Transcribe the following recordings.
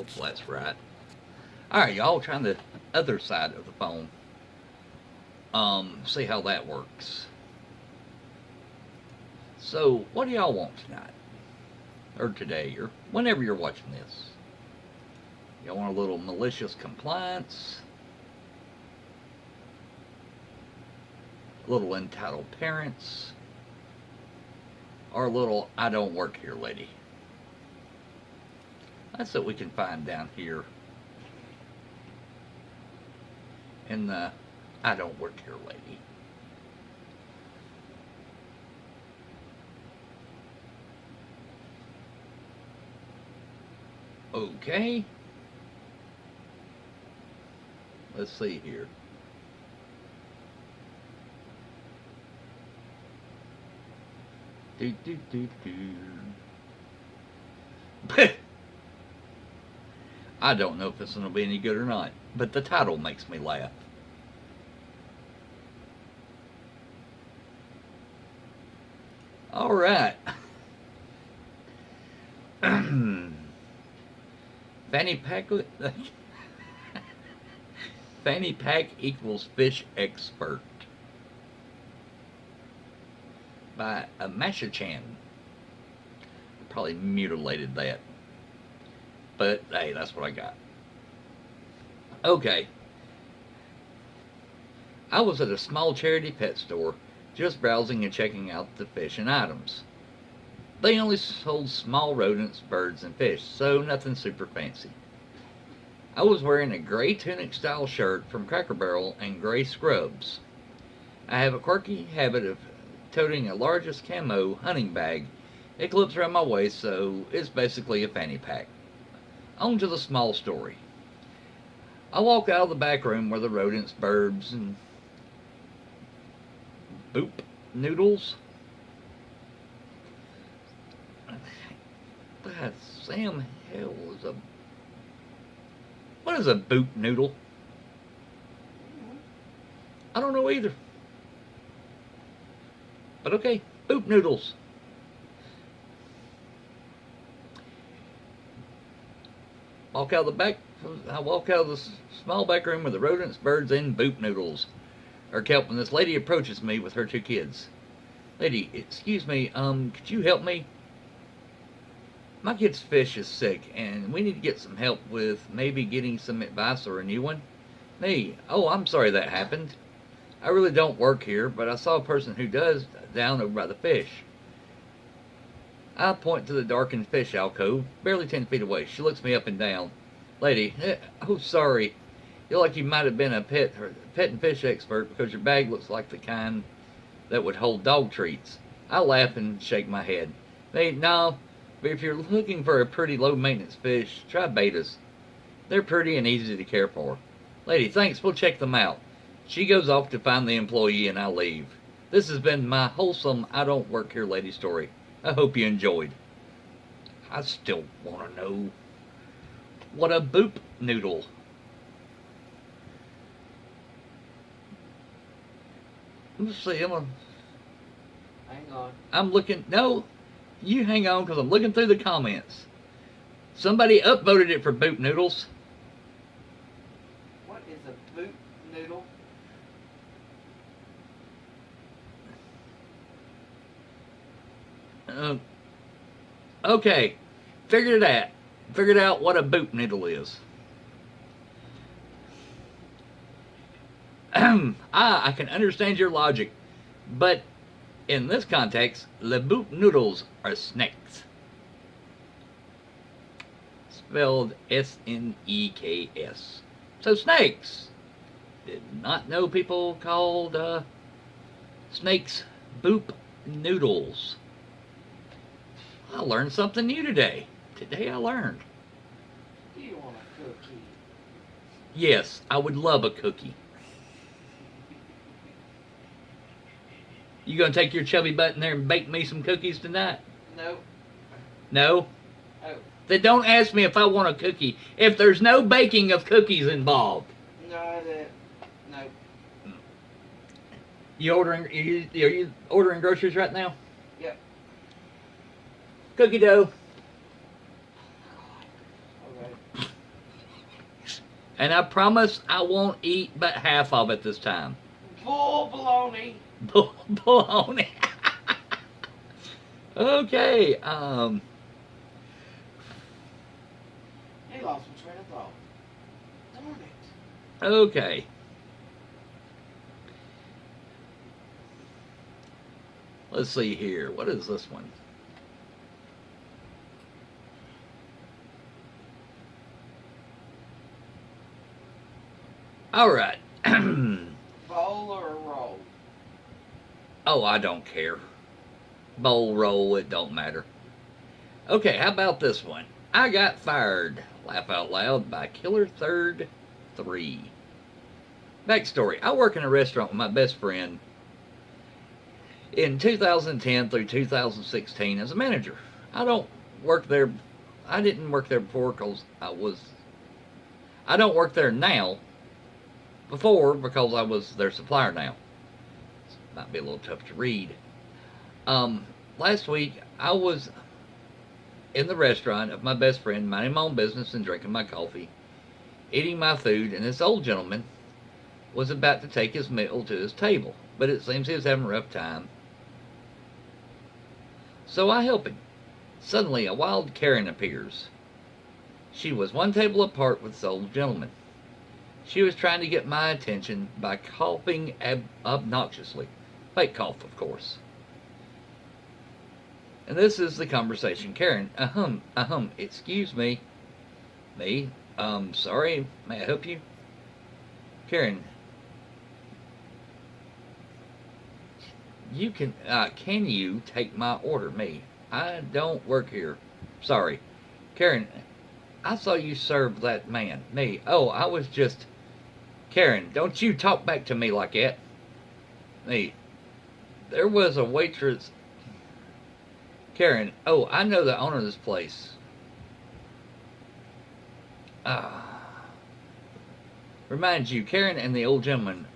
Hopefully that's right. Alright, y'all, trying the other side of the phone. See how that works. So, what do y'all want tonight? Or today, or whenever you're watching this? Y'all want a little malicious compliance? A little entitled parents? Or a little I don't work here lady? That's what we can find down here in the I don't work here lady. Okay. Let's see here. Do do do do. I don't know if this one will be any good or not, but the title makes me laugh. All right. Fanny Pack Fanny Pack equals fish expert by Masha-chan. Probably mutilated that, but hey, that's what I got. Okay. I was at a small charity pet store just browsing and checking out the fish and items. They only sold small rodents, birds, and fish, so nothing super fancy. I was wearing a gray tunic style shirt from Cracker Barrel and gray scrubs. I have a quirky habit of toting a largest camo hunting bag. It clips around my waist, so it's basically a fanny pack. On to the small story. I walk out of the back room where the rodents, birds, and boop noodles. That Sam hell is a... What is a boop noodle? I don't know either. But okay, boop noodles. I walk out of the small back room with the rodents, birds, and boop noodles are kept when this lady approaches me with her two kids. Lady, excuse me, could you help me? My kid's fish is sick, and we need to get some help with maybe getting some advice or a new one. Me, oh, I'm sorry that happened. I really don't work here, but I saw a person who does down over by the fish. I point to the darkened fish alcove, barely 10 feet away. She looks me up and down. Lady, oh, sorry. You look like you might have been a pet and fish expert because your bag looks like the kind that would hold dog treats. I laugh and shake my head. Hey, no, but if you're looking for a pretty low-maintenance fish, try betas. They're pretty and easy to care for. Lady, thanks. We'll check them out. She goes off to find the employee and I leave. This has been my wholesome I don't work here lady story. I hope you enjoyed. I still want to know what a boop noodle. Let's see, Hang on. I'm looking, no, you hang on because I'm looking through the comments. Somebody upvoted it for boop noodles. What is a boop noodle? Okay, figured it out. Figured out what a boop noodle is. I can understand your logic, but in this context, le boop noodles are snakes. Spelled S-N-E-K-S. So snakes. Did not know people called snakes boop noodles. I learned something new today. Today I learned. Do you want a cookie? Yes, I would love a cookie. You gonna take your chubby butt in there and bake me some cookies tonight? No. No? Oh. Then don't ask me if I want a cookie if there's no baking of cookies involved. No, no. Are you ordering groceries right now? Yep. Cookie dough. Alright. And I promise I won't eat but half of it this time. Bull baloney. Baloney. Okay. He lost my train of thought. Darn it. Okay. Let's see here. What is this one? All right. Bowl or a roll? Oh, I don't care. Bowl, roll, it don't matter. Okay, how about this one? I got fired, laugh out loud, by Killer Third 3. Backstory: I work in a restaurant with my best friend in 2010 through 2016 as a manager. I don't work there. I didn't work there before because I don't work there now. Before, because I was their supplier now. Might be a little tough to read. Last week I was in the restaurant of my best friend, minding my own business and drinking my coffee, eating my food, and this old gentleman was about to take his meal to his table, but it seems he was having a rough time. So I help him. Suddenly a wild Karen appears. She was one table apart with this old gentleman. She was trying to get my attention by coughing obnoxiously. Fake cough, of course. And this is the conversation. Karen, excuse me. Me, sorry, may I help you? Karen, can you take my order? Me, I don't work here. Sorry. Karen, I saw you serve that man. Me, oh, I was just... Karen, don't you talk back to me like that. Me, there was a waitress... Karen, oh, I know the owner of this place. Remind you, Karen and the old gentleman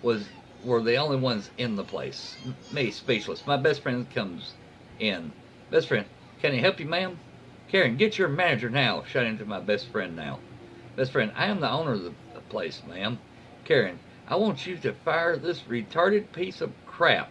were the only ones in the place. Me, speechless. My best friend comes in. Best friend, can he help you, ma'am? Karen, get your manager now. Shouting to my best friend now. Best friend, I am the owner of the place, ma'am. Karen, I want you to fire this retarded piece of crap.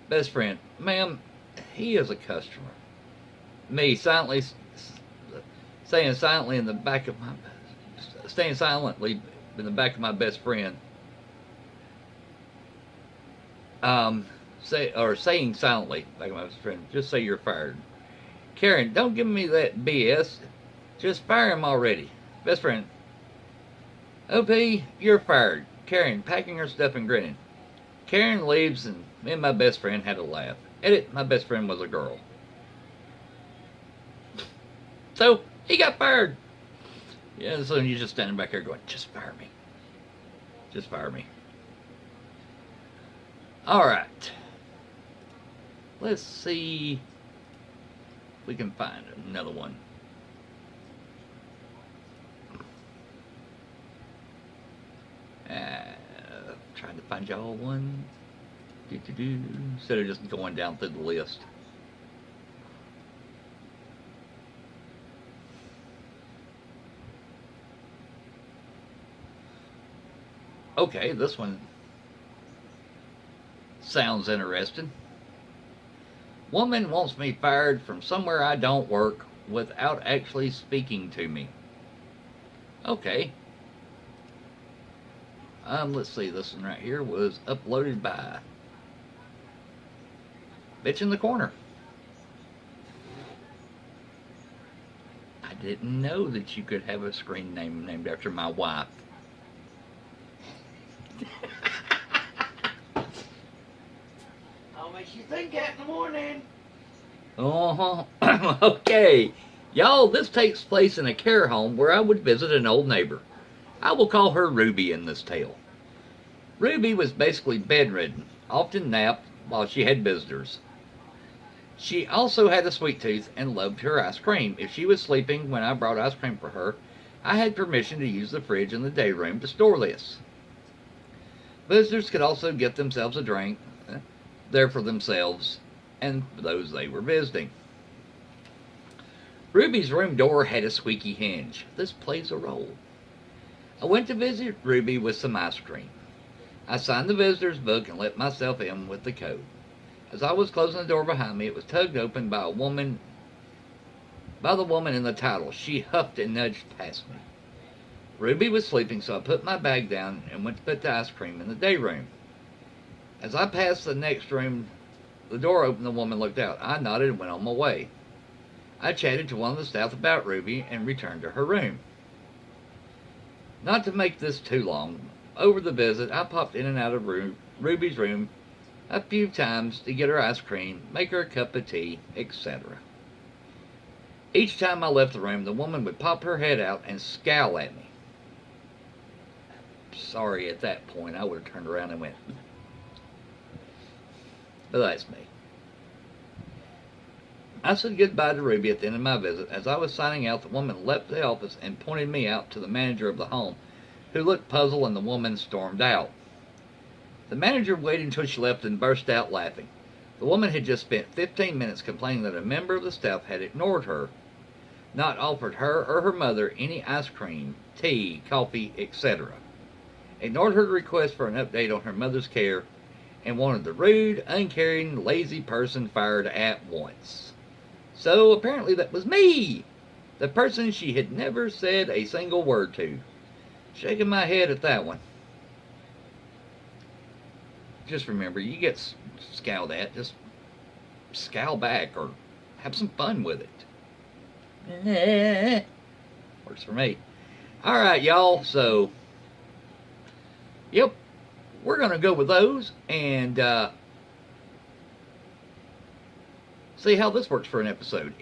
Best friend, ma'am, he is a customer. Me, silently staying silently in the back of my best friend. Saying silently back of my best friend, just say you're fired. Karen, don't give me that BS. Just fire him already. Best friend, OP, you're fired. Karen packing her stuff and grinning. Karen leaves and me and my best friend had a laugh. Edit, my best friend was a girl. So, he got fired. Yeah, so you're just standing back there going, just fire me. Just fire me. Alright. Let's see if we can find another one. Trying to find y'all one. Instead of just going down through the list. Okay, this one sounds interesting. Woman wants me fired from somewhere I don't work without actually speaking to me. Okay. Let's see, this one right here was uploaded by Bitch in the Corner. I didn't know that you could have a screen name named after my wife. I'll make you think that in the morning. Okay. Y'all, this takes place in a care home where I would visit an old neighbor. I will call her Ruby in this tale. Ruby was basically bedridden, often napped while she had visitors. She also had a sweet tooth and loved her ice cream. If she was sleeping when I brought ice cream for her, I had permission to use the fridge in the day room to store this. Visitors could also get themselves a drink there for themselves and for those they were visiting. Ruby's room door had a squeaky hinge. This plays a role. I went to visit Ruby with some ice cream. I signed the visitor's book and let myself in with the code. As I was closing the door behind me, it was tugged open by the woman in the title. She huffed and nudged past me. Ruby was sleeping, so I put my bag down and went to put the ice cream in the day room. As I passed the next room, the door opened, the woman looked out. I nodded and went on my way. I chatted to one of the staff about Ruby and returned to her room. Not to make this too long, over the visit, I popped in and out of Ruby's room a few times to get her ice cream, make her a cup of tea, etc. Each time I left the room, the woman would pop her head out and scowl at me. Sorry, at that point, I would have turned around and went, but that's me. I said goodbye to Ruby at the end of my visit. As I was signing out, the woman left the office and pointed me out to the manager of the home, who looked puzzled, and the woman stormed out. The manager waited until she left and burst out laughing. The woman had just spent 15 minutes complaining that a member of the staff had ignored her, not offered her or her mother any ice cream, tea, coffee, etc., ignored her request for an update on her mother's care, and wanted the rude, uncaring, lazy person fired at once. So apparently that was me, the person she had never said a single word to. Shaking my head at that one. Just remember, you get scowled at, just scowl back or have some fun with it. Works for me. Alright, y'all, so, yep, we're going to go with those and see how this works for an episode.